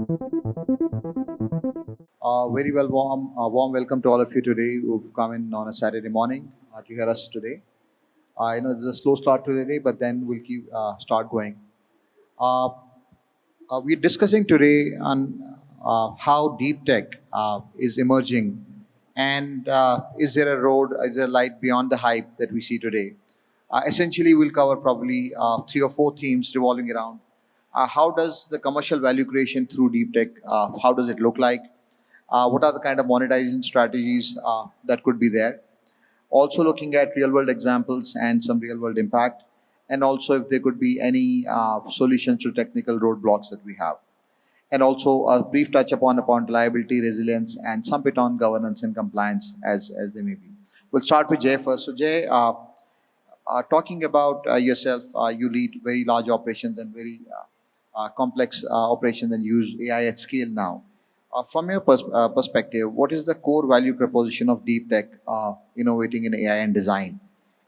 Very well, warm welcome to all of you today who've come in on a Saturday morning to hear us today. I know there's a slow start to the day, but then we'll keep start going. Uh, we're discussing today on how deep tech is emerging, and is there a road, is there a light beyond the hype that we see today? Essentially, we'll cover probably three or four themes revolving around how does the commercial value creation through deep tech, how does it look like? What are the kind of monetization strategies that could be there? Also looking at real world examples and some real world impact, and also if there could be any solutions to technical roadblocks that we have, and also a brief touch upon reliability, resilience, and some bit on governance and compliance as they may be. We'll start with Jay first. So Jay, talking about yourself, you lead very large operations and very complex operations and use AI at scale now. From your perspective, what is the core value proposition of deep tech innovating in AI and design?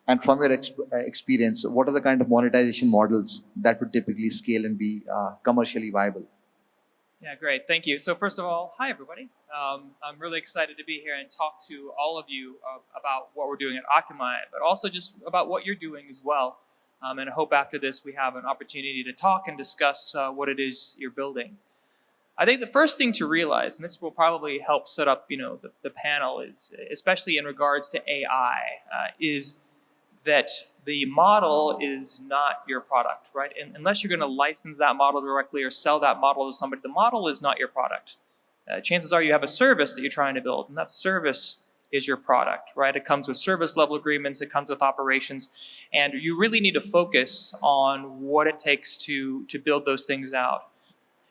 And from your experience, what are the kind of monetization models that would typically scale and be commercially viable? Yeah, great. Thank you. So first of all, hi, everybody. I'm really excited to be here and talk to all of you about what we're doing at Akamai, but also just about what you're doing as well. And I hope after this we have an opportunity to talk and discuss what it is you're building. I think the first thing to realize, and this will probably help set up the panel, is especially in regards to AI, is that the model is not your product, right? And unless you're going to license that model directly or sell that model to somebody, the model is not your product. Chances are you have a service that you're trying to build, and that service is your product, right? It comes with service level agreements, it comes with operations, and you really need to focus on what it takes to build those things out.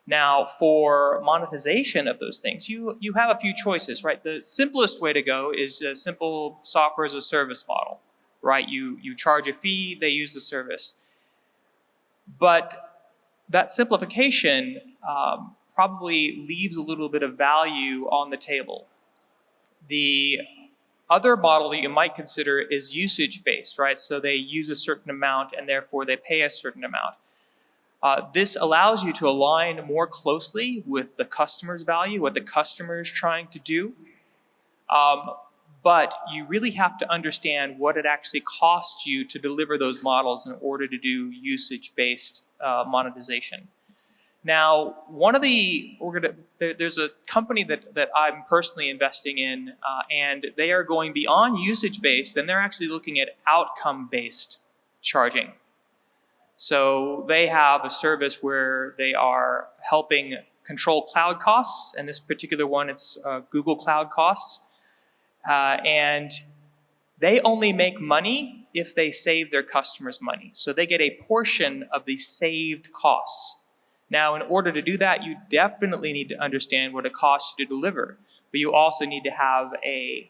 Now, for monetization of those things, you have a few choices, right? The simplest way to go is a simple software as a service model, right? You charge a fee, they use the service. But that simplification probably leaves a little bit of value on the table. The other model that you might consider is usage-based, right? So they use a certain amount and therefore they pay a certain amount. This allows you to align more closely with the customer's value, what the customer is trying to do. But you really have to understand what it actually costs you to deliver those models in order to do usage-based monetization. Now, there's a company that I'm personally investing in, and they are going beyond usage-based, and they're actually looking at outcome-based charging. So they have a service where they are helping control cloud costs. In this particular one, it's Google Cloud costs. And they only make money if they save their customers money. So they get a portion of the saved costs. Now, in order to do that, you definitely need to understand what it costs you to deliver. But you also need to have a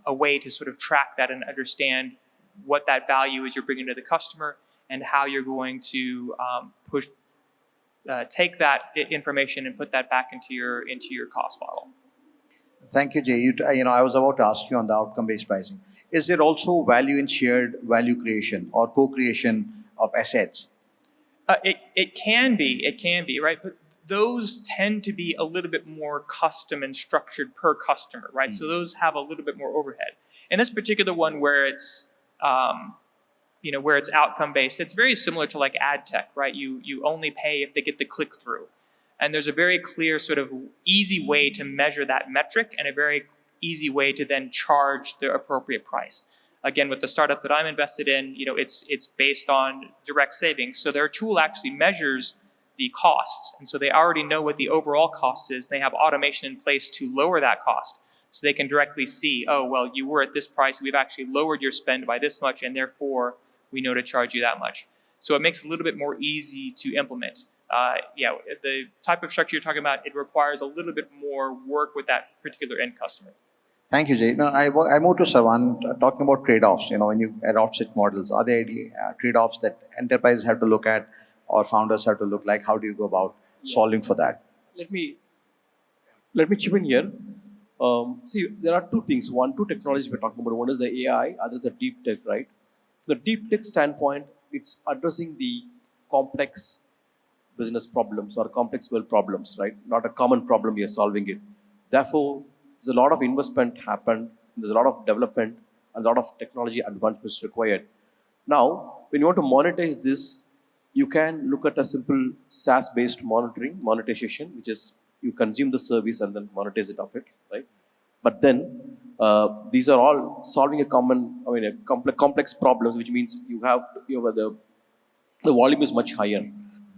way to sort of track that and understand what that value is you're bringing to the customer, and how you're going to take that information and put that back into your cost model. Thank you, Jay. I was about to ask you on the outcome-based pricing. Is there also value in shared value creation or co-creation of assets? It can be, right? But those tend to be a little bit more custom and structured per customer, right? So those have a little bit more overhead. In this particular one, where it's where it's outcome-based, it's very similar to like ad tech, right? You only pay if they get the click-through. And there's a very clear sort of easy way to measure that metric and a very easy way to then charge the appropriate price. Again, with the startup that I'm invested in, it's based on direct savings. So their tool actually measures the costs. And so they already know what the overall cost is. They have automation in place to lower that cost. So they can directly see, oh, well, you were at this price. We've actually lowered your spend by this much, and therefore we know to charge you that much. So it makes it a little bit more easy to implement. The type of structure you're talking about, it requires a little bit more work with that particular end customer. Thank you, Jay. Now, I moved to Savan, talking about trade-offs. When you adopt such models, are there any trade-offs that enterprises have to look at or founders have to look like? How do you go about solving for that? Let me chip in here. See, there are two things. Two technologies we're talking about. One is the AI, other is the deep tech, right? The deep tech standpoint, it's addressing the complex business problems or complex world problems, right? Not a common problem, we are solving it. Therefore, there's a lot of investment happened, there's a lot of development, and a lot of technology advancements required. Now, when you want to monetize this, you can look at a simple SaaS-based monetization, which is you consume the service and then monetize it of it, right? But then these are all solving a complex problems, which means you have the volume is much higher.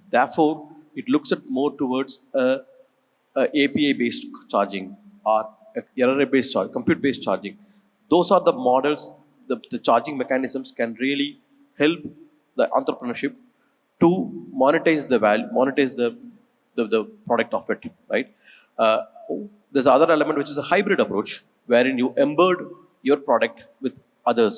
Therefore, it looks at more towards a API-based charging or error-based charging, compute-based charging. Those are the models. The charging mechanisms can really help the entrepreneurship to monetize the value, monetize the product of it, right? Uh, there's another element which is a hybrid approach, wherein you embed your product with others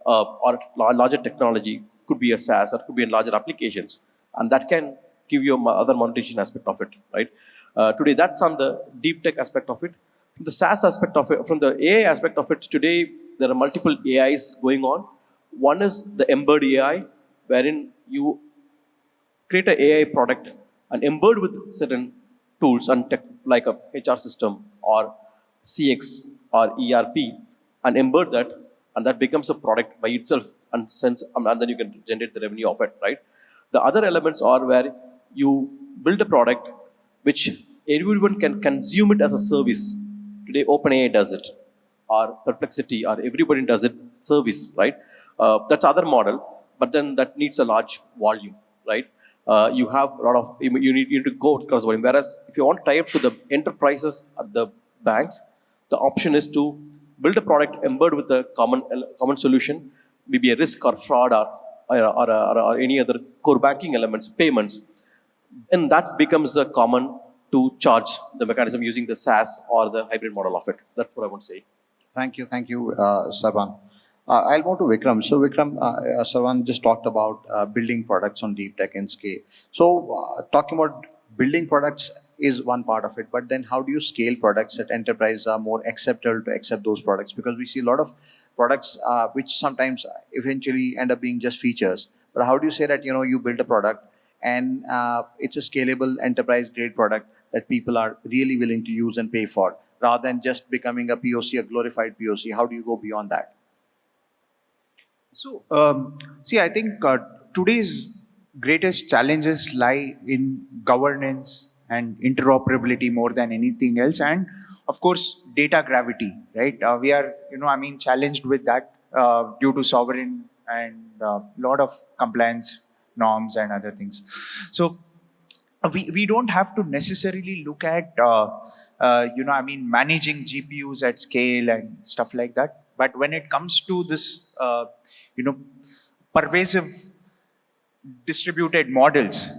or larger technology, could be a SaaS or could be in larger applications, and that can give you other monetization aspect of it, right? Today, that's on the deep tech aspect of it. From the SaaS aspect of it, from the AI aspect of it, today there are multiple AIs going on. One is the embed AI, wherein you create an AI product and embed with certain tools and tech, like a HR system or CX or ERP, and embed that, and that becomes a product by itself, and and then you can generate the revenue of it, right? The other elements are where you build a product which everyone can consume it as a service. Today, OpenAI does it, or Perplexity, or everybody does it service, right? That's other model, but then that needs a large volume, right? You have a lot of you need to go across volume. Whereas if you want to tie up to the enterprises at the banks, the option is to build a product embed with a common solution, maybe a risk or fraud or any other core banking elements, payments, and that becomes the common to charge the mechanism using the SaaS or the hybrid model of it. That's what I want to say. Thank you, Sarwan. I'll move to Vikram. So, Vikram, Sarwan just talked about building products on deep tech and scale. So, talking about building products is one part of it, but then how do you scale products that enterprises are more acceptable to accept those products? Because we see a lot of products which sometimes eventually end up being just features. But how do you say that you build a product and it's a scalable enterprise grade product that people are really willing to use and pay for, rather than just becoming a POC, a glorified POC? How do you go beyond that? So, see, I think today's greatest challenges lie in governance and interoperability more than anything else, and of course, data gravity. Right? We are, challenged with that due to sovereign and lot of compliance norms and other things. So, we don't have to necessarily look at managing GPUs at scale and stuff like that. But when it comes to this pervasive distributed models,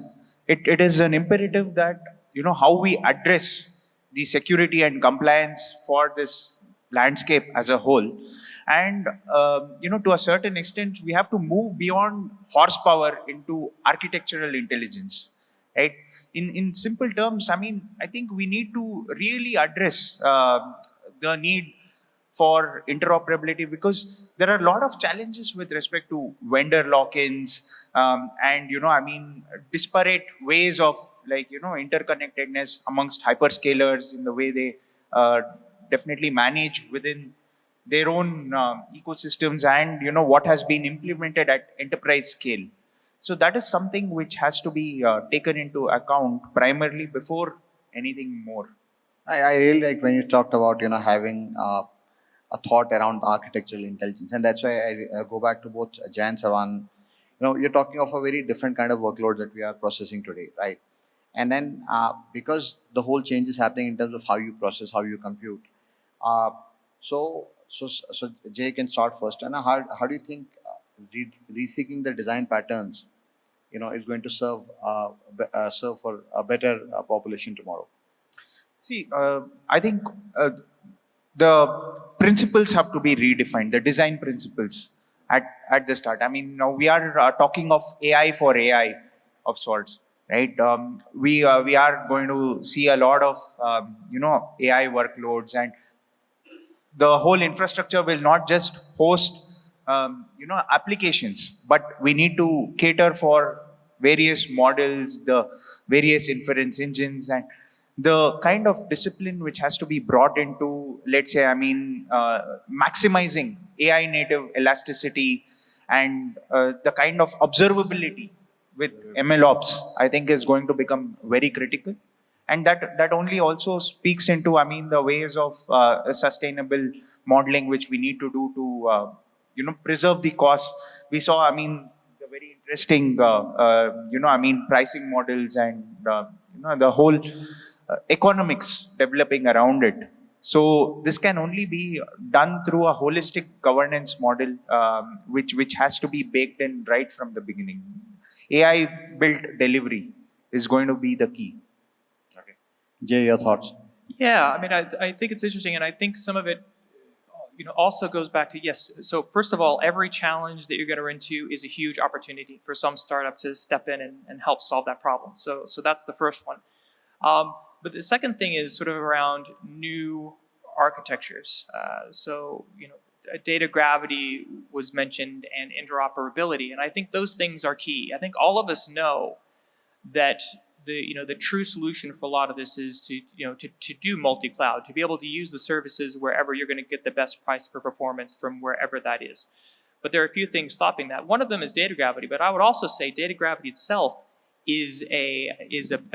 it is an imperative that how we address the security and compliance for this landscape as a whole. And to a certain extent, we have to move beyond horsepower into architectural intelligence, right? In simple terms, I think we need to really address the need for interoperability, because there are a lot of challenges with respect to vendor lock-ins and disparate ways of interconnectedness amongst hyperscalers in the way they definitely manage within their own ecosystems, and what has been implemented at enterprise scale. So that is something which has to be taken into account primarily before anything more. I really like when you talked about having a thought around architectural intelligence, and that's why I go back to both Jay and Sarwan. You're talking of a very different kind of workload that we are processing today, right? And then because the whole change is happening in terms of how you process, how you compute. Uh, so Jay can start first. And how do you think rethinking the design patterns, is going to serve for a better population tomorrow? See, I think the principles have to be redefined, the design principles at the start. Now we are talking of AI for AI of sorts, right? We are going to see a lot of, AI workloads, and the whole infrastructure will not just host, applications, but we need to cater for various models, the various inference engines, and the kind of discipline which has to be brought into, let's say, maximizing AI native elasticity and the kind of observability with MLOps, I think is going to become very critical. And that only also speaks into, the ways of sustainable modeling which we need to do to, preserve the costs. We saw, the very interesting, pricing models and, the whole economics developing around it. So this can only be done through a holistic governance model, which has to be baked in right from the beginning. AI built delivery is going to be the key. Okay. Jay, your thoughts? Yeah, I think it's interesting, and I think some of it, also goes back to, yes. So first of all, every challenge that you're going to run into is a huge opportunity for some startup to step in and help solve that problem. So that's the first one. But the second thing is sort of around new architectures. Data gravity was mentioned and interoperability, and I think those things are key. I think all of us know that the true solution for a lot of this is to do multi-cloud, to be able to use the services wherever you're going to get the best price for performance from wherever that is. But there are a few things stopping that. One of them is data gravity, but I would also say data gravity itself is a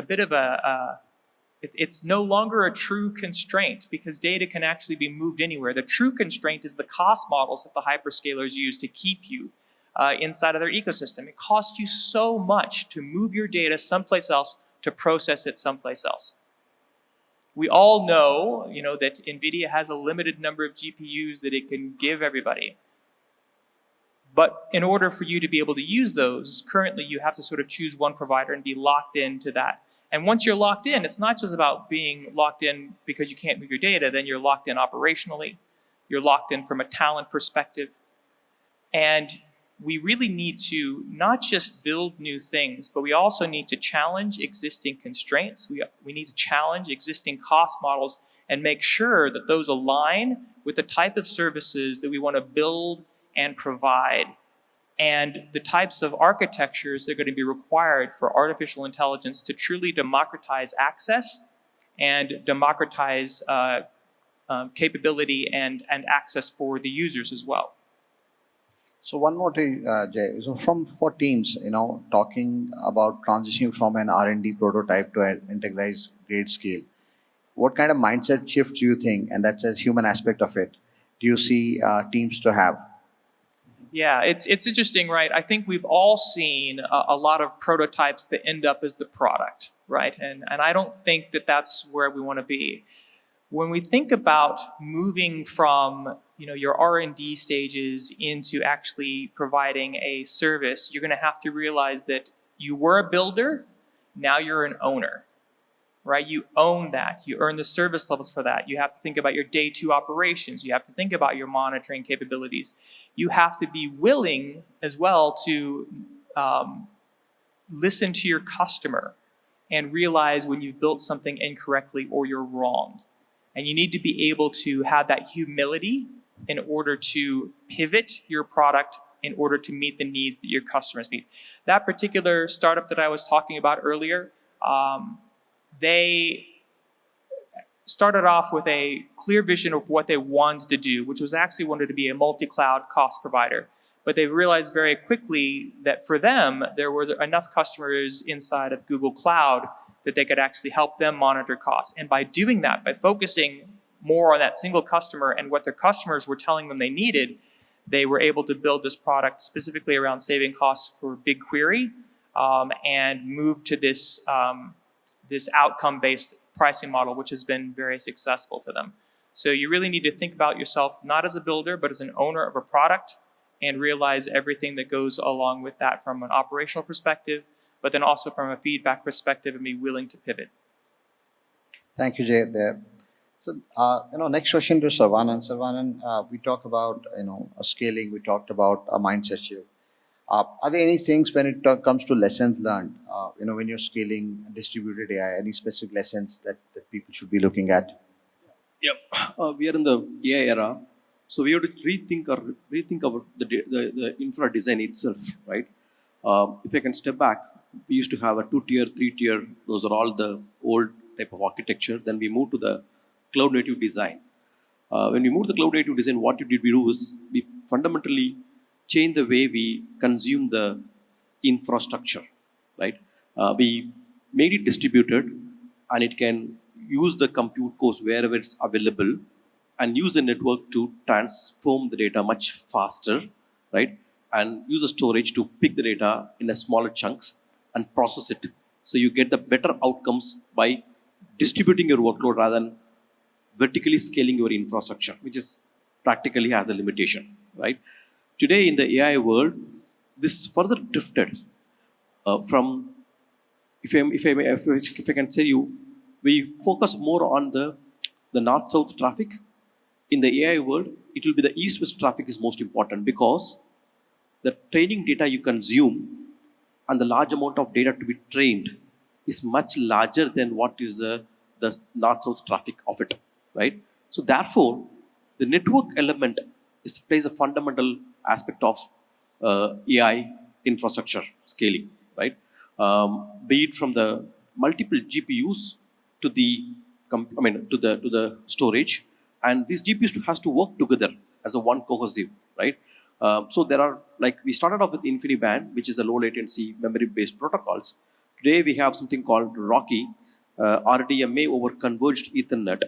bit of it's no longer a true constraint because data can actually be moved anywhere. The true constraint is the cost models that the hyperscalers use to keep you inside of their ecosystem. It costs you so much to move your data someplace else, to process it someplace else. We all know, that NVIDIA has a limited number of GPUs that it can give everybody. But in order for you to be able to use those, currently you have to sort of choose one provider and be locked into that. And once you're locked in, it's not just about being locked in because you can't move your data, then you're locked in operationally, you're locked in from a talent perspective. And we really need to not just build new things, but we also need to challenge existing constraints. We need to challenge existing cost models and make sure that those align with the type of services that we want to build and provide, and the types of architectures that are going to be required for artificial intelligence to truly democratize access and democratize capability and access for the users as well. So one more thing, Jay. So for teams, talking about transitioning from an R&D prototype to an enterprise grade scale, what kind of mindset shift do you think, and that's a human aspect of it, do you see teams to have? Yeah, it's interesting, right? I think we've all seen a lot of prototypes that end up as the product, right? And I don't think that that's where we want to be. When we think about moving from your R&D stages into actually providing a service, you're going to have to realize that you were a builder, now you're an owner, right? You own that. You earn the service levels for that. You have to think about your day two operations. You have to think about your monitoring capabilities. You have to be willing as well to listen to your customer and realize when you've built something incorrectly or you're wrong. And you need to be able to have that humility in order to pivot your product in order to meet the needs that your customers need. That particular startup that I was talking about earlier, they started off with a clear vision of what they wanted to do, which was actually wanted to be a multi-cloud cost provider. But they realized very quickly that for them, there were enough customers inside of Google Cloud that they could actually help them monitor costs. And by doing that, by focusing more on that single customer and what their customers were telling them they needed, they were able to build this product specifically around saving costs for BigQuery and move to this this outcome-based pricing model, which has been very successful to them. So you really need to think about yourself not as a builder, but as an owner of a product, and realize everything that goes along with that from an operational perspective, but then also from a feedback perspective, and be willing to pivot. Thank you, Jay. There. So, next question to Sarvanan. Sarvanan, we talk about scaling. We talked about a mindset shift. Are there any things when it comes to lessons learned? When you're scaling distributed AI, any specific lessons that people should be looking at? Yep. We are in the AI era, so we have to rethink about the infra design itself, right? If I can step back, we used to have a 2-tier, 3-tier. Those are all the old type of architecture. Then we moved to the cloud native design. When we moved to the cloud native design, what did we do is we fundamentally changed the way we consume the infrastructure, right? We made it distributed, and it can use the compute cores wherever it's available, and use the network to transform the data much faster, right? And use the storage to pick the data in a smaller chunks and process it. So you get the better outcomes by distributing your workload rather than vertically scaling your infrastructure, which is practically has a limitation, right? Today in the AI world, this further drifted from, if I can tell you, we focus more on the north-south traffic. In the AI world, it will be the east-west traffic is most important, because the training data you consume and the large amount of data to be trained is much larger than what is the north-south traffic of it, right? So therefore, the network element plays a fundamental aspect of AI infrastructure scaling, right? Be it from the multiple GPUs to the to the storage, and these GPUs has to work together as a one cohesive, right? So there are, like, we started off with InfiniBand, which is a low latency memory based protocols. Today we have something called Rocky, RDMA over converged Ethernet,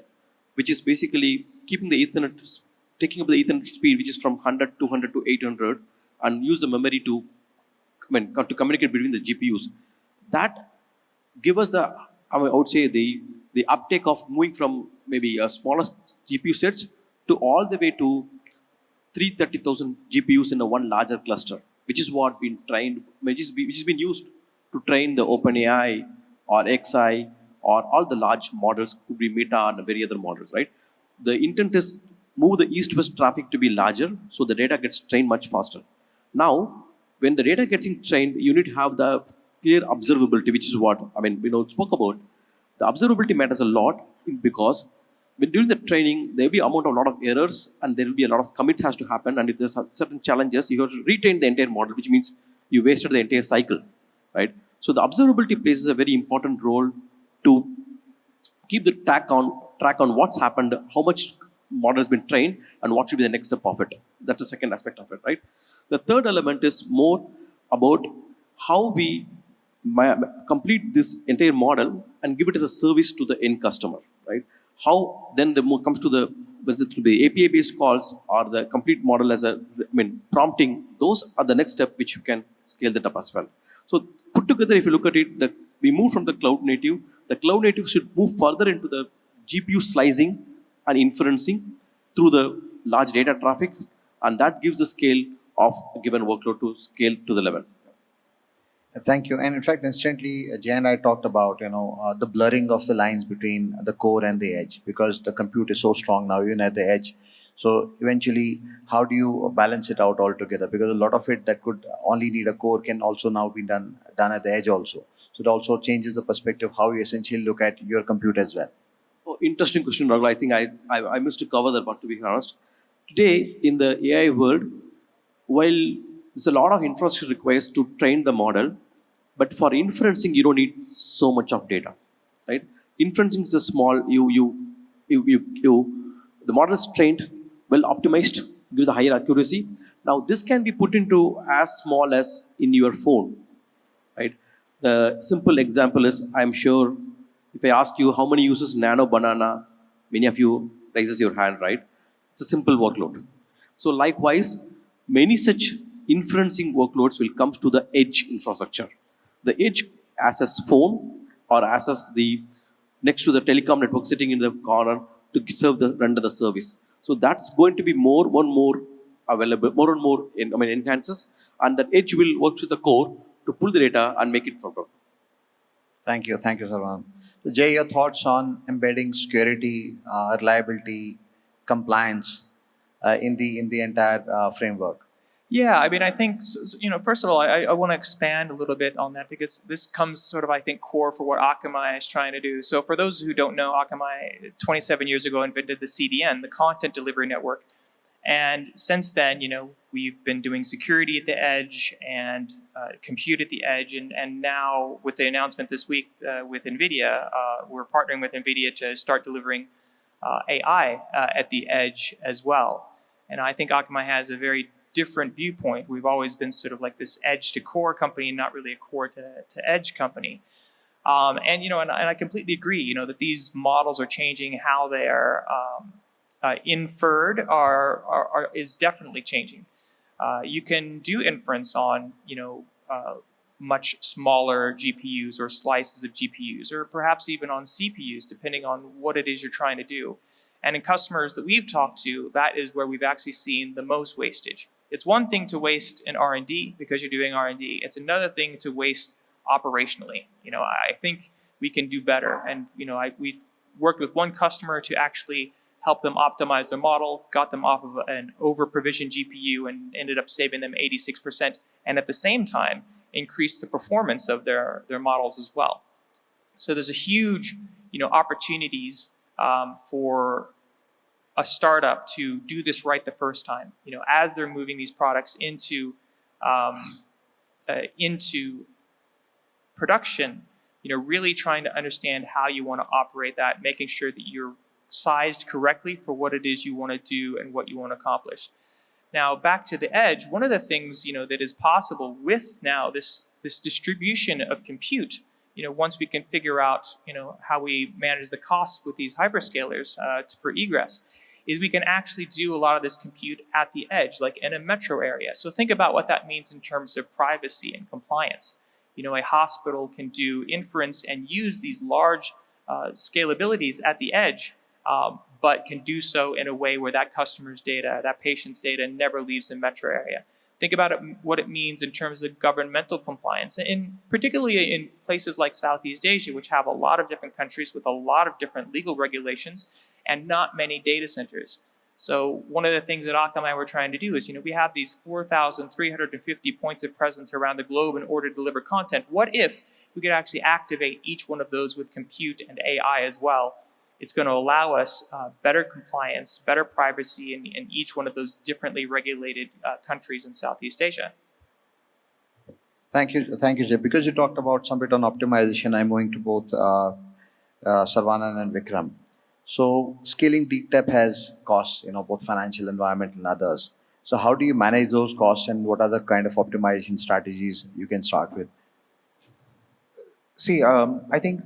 which is basically keeping the Ethernet, taking up the Ethernet speed, which is from 100, 200 to 800, and use the memory to, to communicate between the GPUs. That give us the, I would say, the uptake of moving from maybe a smaller GPU sets to all the way to 330,000 GPUs in a one larger cluster, which is what been trained, which has been used to train the OpenAI or XI or all the large models, could be Meta and very other models, right? The intent is move the east-west traffic to be larger, so the data gets trained much faster. Now, when the data gets trained, you need to have the clear observability, which is what we spoke about. The observability matters a lot, because when during the training, there will be a lot of errors, and there will be a lot of commit has to happen. And if there's certain challenges, you have to retrain the entire model, which means you wasted the entire cycle, right? So the observability plays a very important role to keep the track on what's happened, how much model has been trained, and what should be the next step of it. That's the second aspect of it, right? The third element is more about how we complete this entire model and give it as a service to the end customer, right? How then comes to whether through the API-based calls or the complete model as prompting, those are the next step which you can scale that up as well. So put together, if you look at it, we move from the cloud native. The cloud native should move further into the GPU slicing and inferencing through the large data traffic, and that gives the scale of a given workload to scale to the level. Thank you. And in fact, instantly, Jay and I talked about the blurring of the lines between the core and the edge, because the compute is so strong now, even at the edge. So eventually, how do you balance it out altogether? Because a lot of it that could only need a core can also now be done at the edge also. So it also changes the perspective how you essentially look at your compute as well. Oh, interesting question, Raghu. I think I missed to cover that, but to be honest, today in the AI world, while there's a lot of infrastructure requires to train the model, but for inferencing, you don't need so much of data, right? Inferencing is a small, the model is trained, well optimized, gives a higher accuracy. Now this can be put into as small as in your phone, right? The simple example is, I'm sure if I ask you how many uses Nano Banana, many of you raises your hand, right? It's a simple workload. So likewise, many such inferencing workloads will come to the edge infrastructure. The edge as a phone or as the next to the telecom network sitting in the corner to serve render the service. So that's going to be more and more available, more and more enhances, and that edge will work with the core to pull the data and make it from. Thank you, Sarwan. So Jay, your thoughts on embedding security, reliability, compliance in the entire framework? Yeah, I think, first of all, I want to expand a little bit on that, because this comes sort of, I think, core for what Akamai is trying to do. So for those who don't know, Akamai 27 years ago invented the CDN, the Content Delivery Network. And since then, We've been doing security at the edge and compute at the edge, and now with the announcement this week with NVIDIA, we're partnering with NVIDIA to start delivering AI at the edge as well. And I think Akamai has a very different viewpoint. We've always been sort of like this edge to core company, not really a core to edge company. And I completely agree, that these models are changing. How they are inferred is definitely changing. You can do inference on, much smaller GPUs or slices of GPUs, or perhaps even on CPUs, depending on what it is you're trying to do. And in customers that we've talked to, that is where we've actually seen the most wastage. It's one thing to waste in R&D because you're doing R&D. It's another thing to waste operationally. I think we can do better. And we worked with one customer to actually help them optimize their model, got them off of an over-provisioned GPU, and ended up saving them 86%. And at the same time, increased the performance of their models as well. So there's a huge, opportunities for a startup to do this right the first time. As they're moving these products into production, really trying to understand how you want to operate that, making sure that you're sized correctly for what it is you want to do and what you want to accomplish. Now, back to the edge, one of the things that is possible with now this distribution of compute, once we can figure out how we manage the costs with these hyperscalers for egress, is we can actually do a lot of this compute at the edge, like in a metro area. So think about what that means in terms of privacy and compliance. A hospital can do inference and use these large scalabilities at the edge, but can do so in a way where that customer's data, that patient's data never leaves the metro area. Think about what it means in terms of governmental compliance, and particularly in places like Southeast Asia, which have a lot of different countries with a lot of different legal regulations and not many data centers. So one of the things at Akamai we're trying to do is, we have these 4,350 points of presence around the globe in order to deliver content. What if we could actually activate each one of those with compute and AI as well? It's going to allow us better compliance, better privacy in each one of those differently regulated countries in Southeast Asia. Thank you, Jay. Because you talked about some bit on optimization, I'm going to both Sarvanan and Vikram. So scaling deep tech has costs, both financial, environmental, and others. So how do you manage those costs, and what are the kind of optimization strategies you can start with? See, I think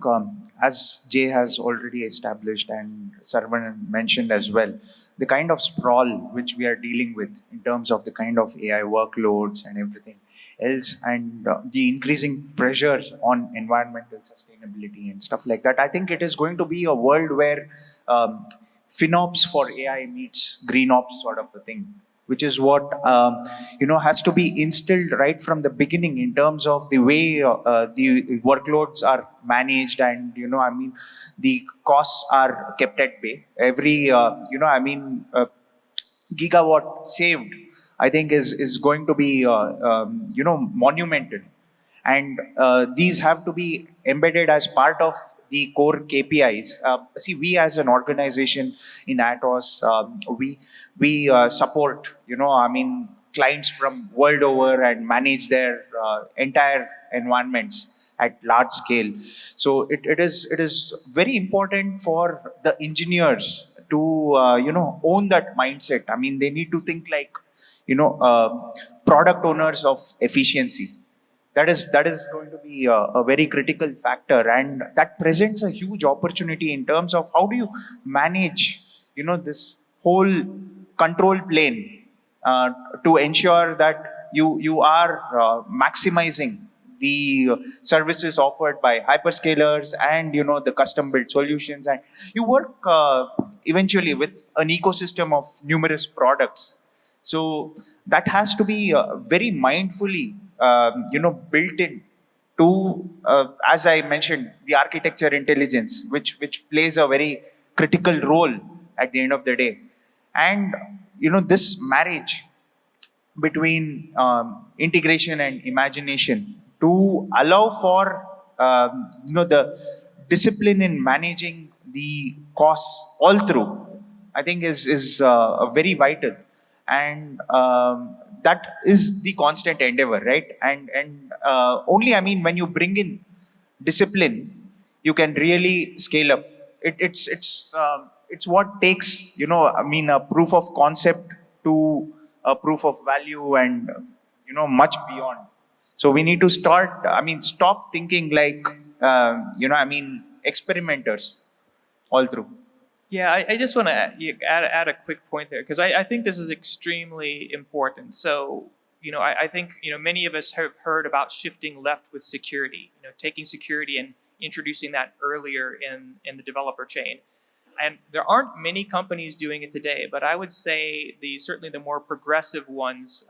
as Jay has already established and Sarvan mentioned as well, the kind of sprawl which we are dealing with in terms of the kind of AI workloads and everything else, and the increasing pressures on environmental sustainability and stuff like that, I think it is going to be a world where FinOps for AI meets GreenOps sort of a thing, which is what has to be instilled right from the beginning in terms of the way the workloads are managed, and the costs are kept at bay. Every gigawatt saved, I think is going to be monumental, and these have to be embedded as part of the core KPIs. See, we as an organization in Atos, we support clients from world over and manage their entire environments at large scale. So it is very important for the engineers to own that mindset. They need to think like product owners of efficiency. That is going to be a very critical factor, and that presents a huge opportunity in terms of how do you manage this whole control plane to ensure that you are maximizing the services offered by hyperscalers and the custom built solutions, and you work eventually with an ecosystem of numerous products. So that has to be very mindfully built in to, as I mentioned, the architecture intelligence, which plays a very critical role at the end of the day. And this marriage between integration and imagination to allow for the discipline in managing the costs all through, I think is very vital. And that is the constant endeavor, right? And only, I mean, when you bring in discipline, you can really scale up. It's what takes, I mean, a proof of concept to a proof of value, and much beyond. So we need to start, I mean, stop thinking like, I mean, experimenters all through. Yeah, I just want to add a quick point there, because I think this is extremely important. So, I think, many of us have heard about shifting left with security, taking security and introducing that earlier in the developer chain. And there aren't many companies doing it today, but I would say certainly the more progressive ones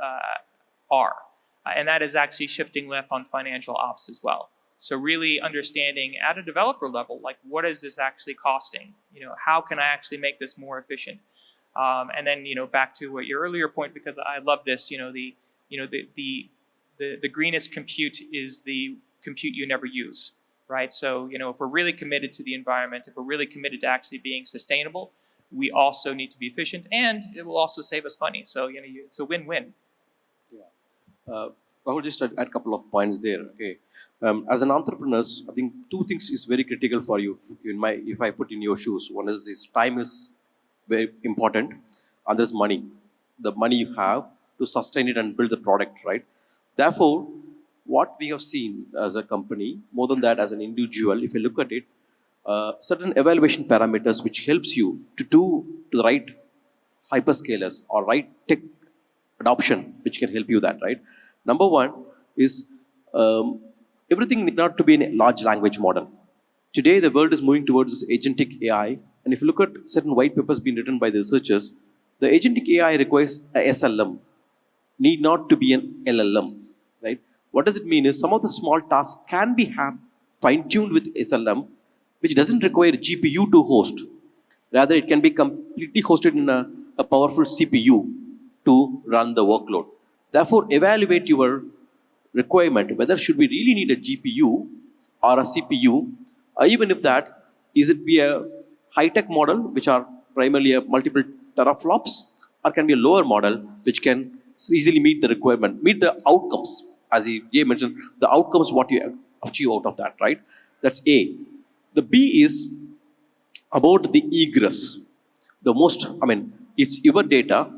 are. And that is actually shifting left on financial ops as well. So really understanding at a developer level, like, what is this actually costing? How can I actually make this more efficient? And then, back to what your earlier point, because I love this, the greenest compute is the compute you never use, right? So, if we're really committed to the environment, if we're really committed to actually being sustainable, we also need to be efficient, and it will also save us money. So, it's a win-win. Rahul, just add a couple of points there. Okay. As an entrepreneur, I think two things is very critical for you. If I put in your shoes, one is this: time is very important, and there's money. The money you have to sustain it and build the product, right? Therefore, what we have seen as a company, more than that, as an individual, if you look at it, certain evaluation parameters which helps you to do to the right hyperscalers or right tech adoption, which can help you that, right? Number one is everything need not to be in a large language model. Today, the world is moving towards this agentic AI. And if you look at certain white papers being written by the researchers, the agentic AI requires a SLM, need not to be an LLM, right? What does it mean is some of the small tasks can be fine-tuned with SLM, which doesn't require GPU to host. Rather, it can be completely hosted in a powerful CPU to run the workload. Therefore, evaluate your requirement, whether should we really need a GPU or a CPU, or even if that, is it be a high-tech model, which are primarily a multiple teraflops, or can be a lower model, which can easily meet the requirement, meet the outcomes, as Jay mentioned, the outcomes what you achieve out of that, right? That's A. The B is about the egress. The most, I mean, it's your data.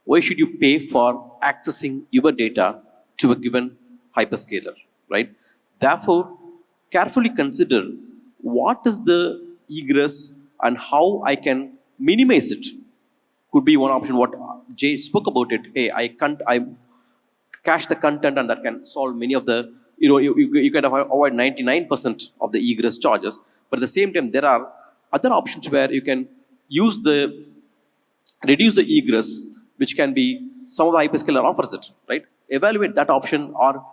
Why should you pay for accessing your data to a given hyperscaler, right? Therefore, carefully consider what is the egress and how I can minimize it. Could be one option. What Jay spoke about it. Hey, I cache the content, and that can solve many of the. You can avoid 99% of the egress charges. But at the same time, there are other options where you can reduce the egress, which can be some of the hyperscaler offers it, right? Evaluate that option or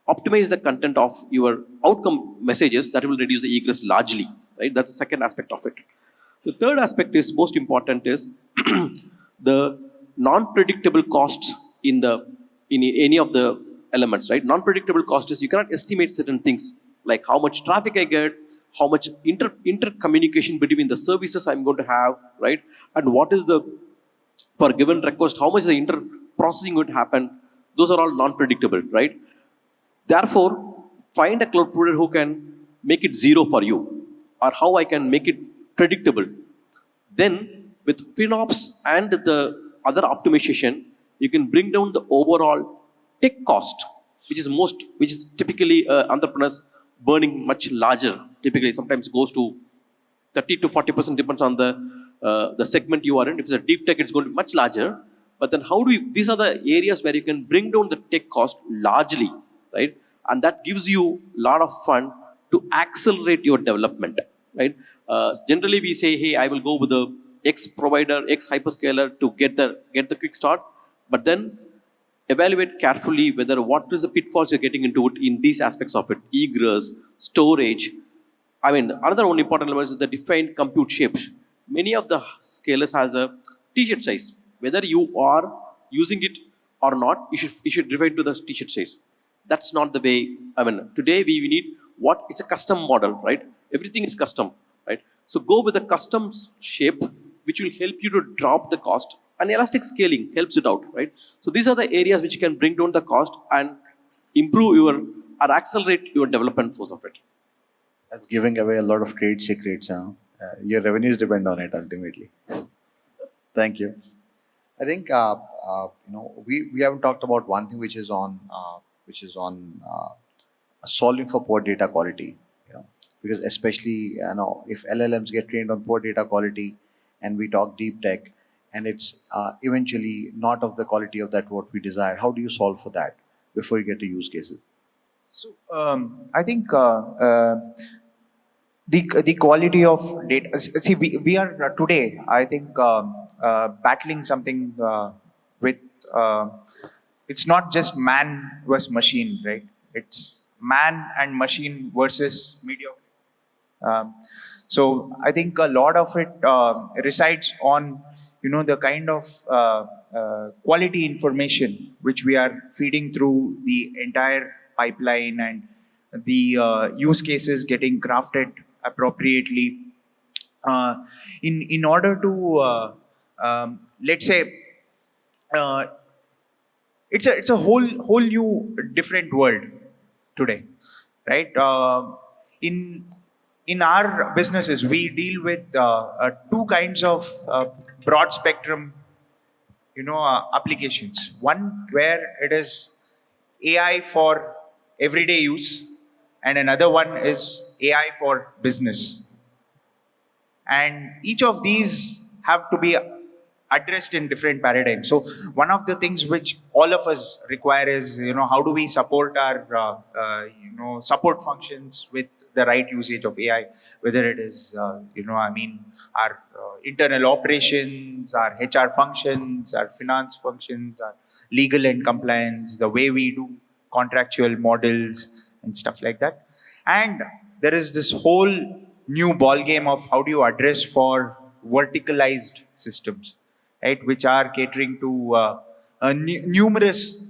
optimize the content of your outcome messages that will reduce the egress largely, right? That's the second aspect of it. The third aspect is most important is the non-predictable costs in any of the elements, right? Non-predictable cost is you cannot estimate certain things like how much traffic I get, how much intercommunication between the services I'm going to have, right? And what is the, for a given request, how much the inter-processing would happen. Those are all non-predictable, right? Therefore, find a cloud provider who can make it zero for you, or how I can make it predictable. Then, with FinOps and the other optimization, you can bring down the overall tech cost, which is typically entrepreneurs burning much larger. Typically, sometimes goes to 30 to 40%, depends on the segment you are in. If it's a deep tech, it's going to be much larger. But then these are the areas where you can bring down the tech cost largely, right? And that gives you a lot of fun to accelerate your development, right? Generally, we say, hey, I will go with the X provider, X hyperscaler to get the quick start. But then evaluate carefully whether what is the pitfalls you're getting into it in these aspects of it: egress, storage. I mean, another one important element is the defined compute shapes. Many of the scalers has a t-shirt size. Whether you are using it or not, you should define to the t-shirt size. That's not the way. I mean, today we need it's a custom model, right? Everything is custom, right? So go with a custom shape, which will help you to drop the cost and elastic scaling helps it out, right? So these are the areas which can bring down the cost and improve your or accelerate your development force of it. That's giving away a lot of trade secrets. Huh? Your revenues depend on it ultimately. Thank you. I think we haven't talked about one thing which is on solving for poor data quality. You know, because especially if LLMs get trained on poor data quality, and we talk deep tech, and it's eventually not of the quality of that what we desire. How do you solve for that before you get to use cases? So I think the quality of data. See, we are today, I think, battling something with. It's not just man versus machine, right? It's man and machine versus mediocrity. So I think a lot of it resides on the kind of quality information which we are feeding through the entire pipeline, and the use cases getting crafted appropriately in order to let's say uh, it's a whole new different world today, right? In in our businesses, we deal with two kinds of broad spectrum, applications. One where it is AI for everyday use, and another one is AI for business. And each of these have to be addressed in different paradigms. So one of the things which all of us require is, how do we support our support functions with the right usage of AI, whether it is our internal operations, our HR functions, our finance functions, our legal and compliance, the way we do contractual models and stuff like that. And there is this whole new ball game of how do you address for verticalized systems, right, which are catering to numerous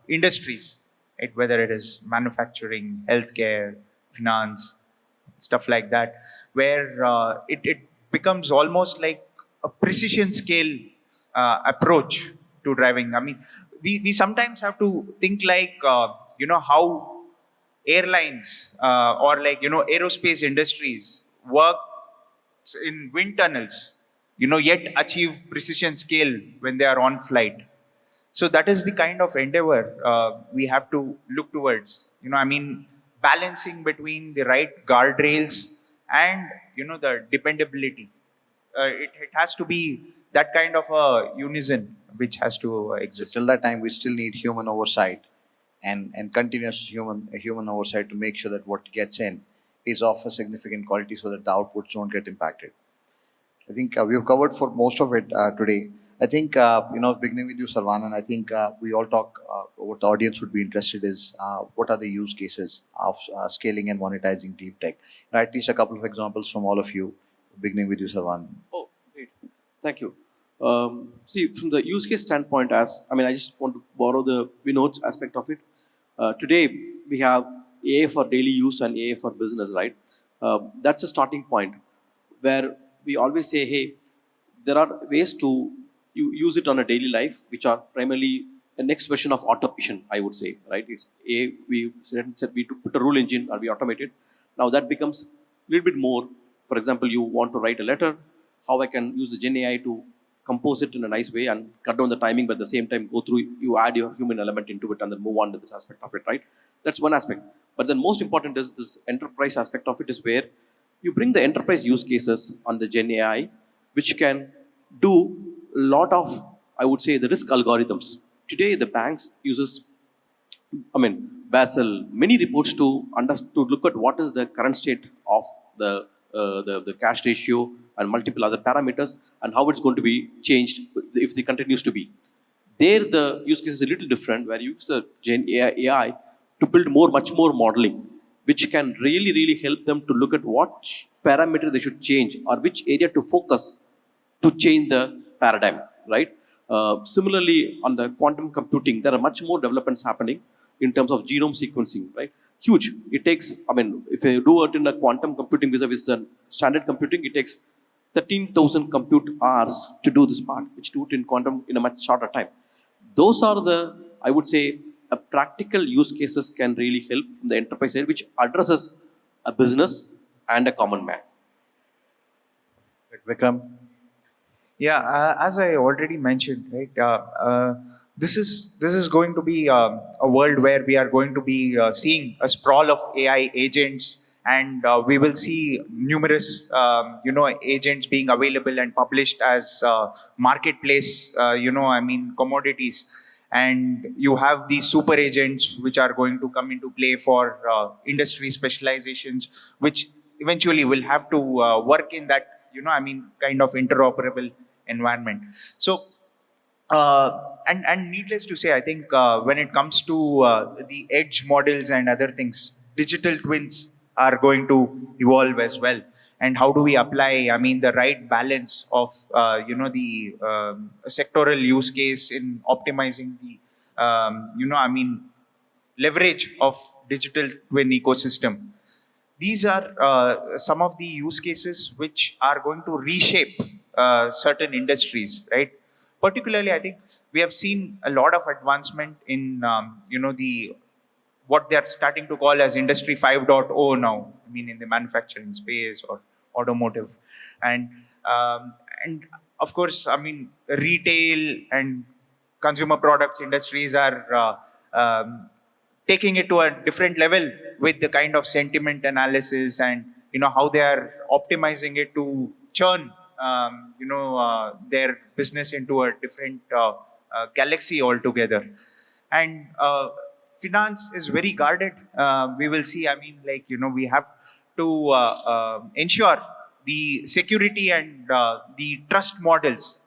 industries, right, whether it is manufacturing, healthcare, finance, stuff like that, where it becomes almost like a precision scale approach to driving. I mean, we sometimes have to think like how airlines or aerospace industries work in wind tunnels, yet achieve precision scale when they are on flight. So that is the kind of endeavor we have to look towards. Balancing between the right guardrails and the dependability. It has to be that kind of a unison which has to exist. Till that time, we still need human oversight and continuous human oversight to make sure that what gets in is of a significant quality so that the outputs don't get impacted. I think we've covered for most of it today. I think, beginning with you, Sarvanan, I think we all talk, what the audience would be interested is what are the use cases of scaling and monetizing deep tech? At least a couple of examples from all of you, beginning with you, Sarvanan. Oh, great. Thank you. See, from the use case standpoint, I just want to borrow the Vinod's aspect of it. Today, we have AI for daily use and AI for business, right? That's a starting point where we always say, hey, there are ways to use it on a daily life, which are primarily the next version of automation, I would say, right? It's we said we put a rule engine or we automate it. Now that becomes a little bit more. For example, you want to write a letter, how I can use the Gen AI to compose it in a nice way and cut down the timing, but at the same time go through, you add your human element into it and then move on to this aspect of it, right? That's one aspect. But then most important is this enterprise aspect of it, is where you bring the enterprise use cases on the Gen AI, which can do a lot of, I would say, the risk algorithms. Today, the banks uses, Basel, many reports to look at what is the current state of the cash ratio and multiple other parameters and how it's going to be changed if it continues to be. There, the use case is a little different, where you use the Gen AI to build much more modeling, which can really help them to look at what parameter they should change or which area to focus to change the paradigm, right? Similarly, on the quantum computing, there are much more developments happening in terms of genome sequencing, right? Huge. It takes, if you do it in a quantum computing vis-a-vis the standard computing, it takes 13,000 compute hours to do this part, which do it in quantum in a much shorter time. Those are the, I would say, a practical use cases can really help in the enterprise side, which addresses a business and a common man. Vikram. Yeah, as I already mentioned, right, this is going to be a world where we are going to be seeing a sprawl of AI agents, and we will see numerous, agents being available and published as marketplace, commodities. And you have these super agents which are going to come into play for industry specializations, which eventually will have to work in that, kind of interoperable environment. So, and needless to say, I think when it comes to the edge models and other things, digital twins are going to evolve as well. And how do we apply, the right balance of, the sectoral use case in optimizing the, leverage of digital twin ecosystem? These are some of the use cases which are going to reshape certain industries, right? Particularly, I think we have seen a lot of advancement in, the what they are starting to call as Industry 5.0 now. I mean, in the manufacturing space or automotive, and and of course, retail and consumer products industries are taking it to a different level with the kind of sentiment analysis and how they are optimizing it to churn their business into a different galaxy altogether. And finance is very guarded. We will see, we have to ensure the security and the trust models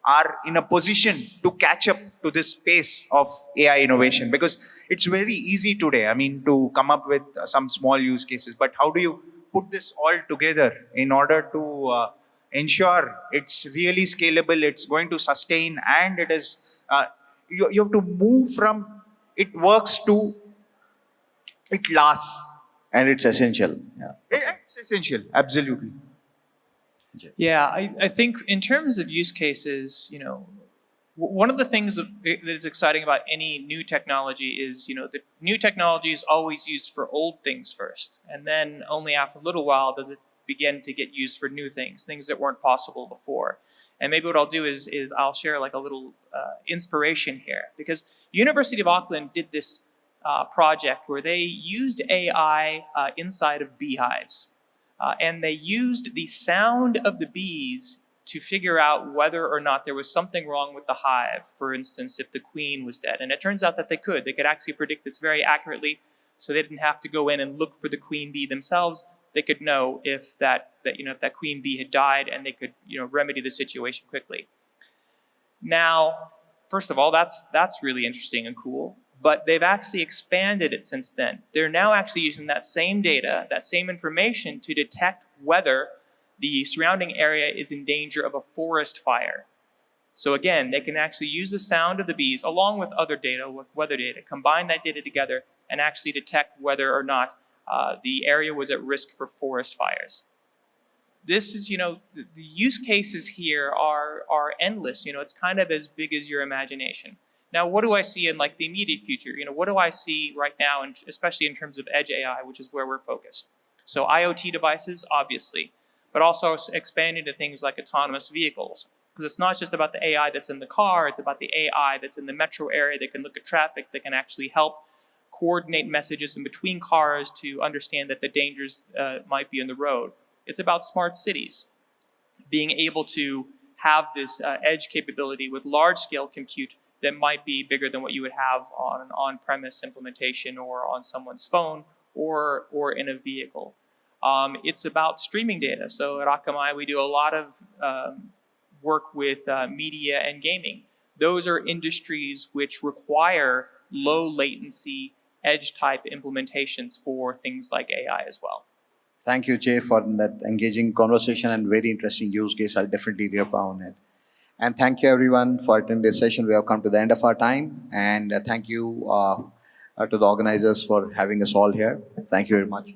are in a position to catch up to this pace of AI innovation, because it's very easy today, to come up with some small use cases, but how do you put this all together in order to ensure it's really scalable, it's going to sustain, and it is, you have to move from it works to it lasts. And it's essential. Yeah. It's essential, absolutely. Yeah, I think in terms of use cases, one of the things that is exciting about any new technology is, the new technology is always used for old things first. And then only after a little while does it begin to get used for new things that weren't possible before. And maybe what I'll do is I'll share like a little inspiration here, because University of Auckland did this project where they used AI inside of beehives. And they used the sound of the bees to figure out whether or not there was something wrong with the hive. For instance, if the queen was dead. And it turns out that they could. They could actually predict this very accurately, so they didn't have to go in and look for the queen bee themselves. They could know if that queen bee had died, and they could remedy the situation quickly. Now, first of all, that's really interesting and cool. But they've actually expanded it since then. They're now actually using that same data, that same information, to detect whether the surrounding area is in danger of a forest fire. So again, they can actually use the sound of the bees along with other data, with weather data, combine that data together and actually detect whether or not the area was at risk for forest fires. This is, the use cases here are endless. It's kind of as big as your imagination. Now, what do I see in like the immediate future? What do I see right now, and especially in terms of edge AI, which is where we're focused? So IoT devices, obviously, but also expanding to things like autonomous vehicles. Because it's not just about the AI that's in the car, it's about the AI that's in the metro area that can look at traffic, that can actually help coordinate messages in between cars to understand that the dangers might be in the road. It's about smart cities, being able to have this edge capability with large-scale compute that might be bigger than what you would have on an on-premise implementation or on someone's phone or in a vehicle. It's about streaming data. So at Akamai, we do a lot of work with media and gaming. Those are industries which require low latency edge type implementations for things like AI as well. Thank you, Jay, for that engaging conversation and very interesting use case. I'll definitely read up on it. And thank you, everyone, for attending this session. We have come to the end of our time. And thank you to the organizers for having us all here. Thank you very much.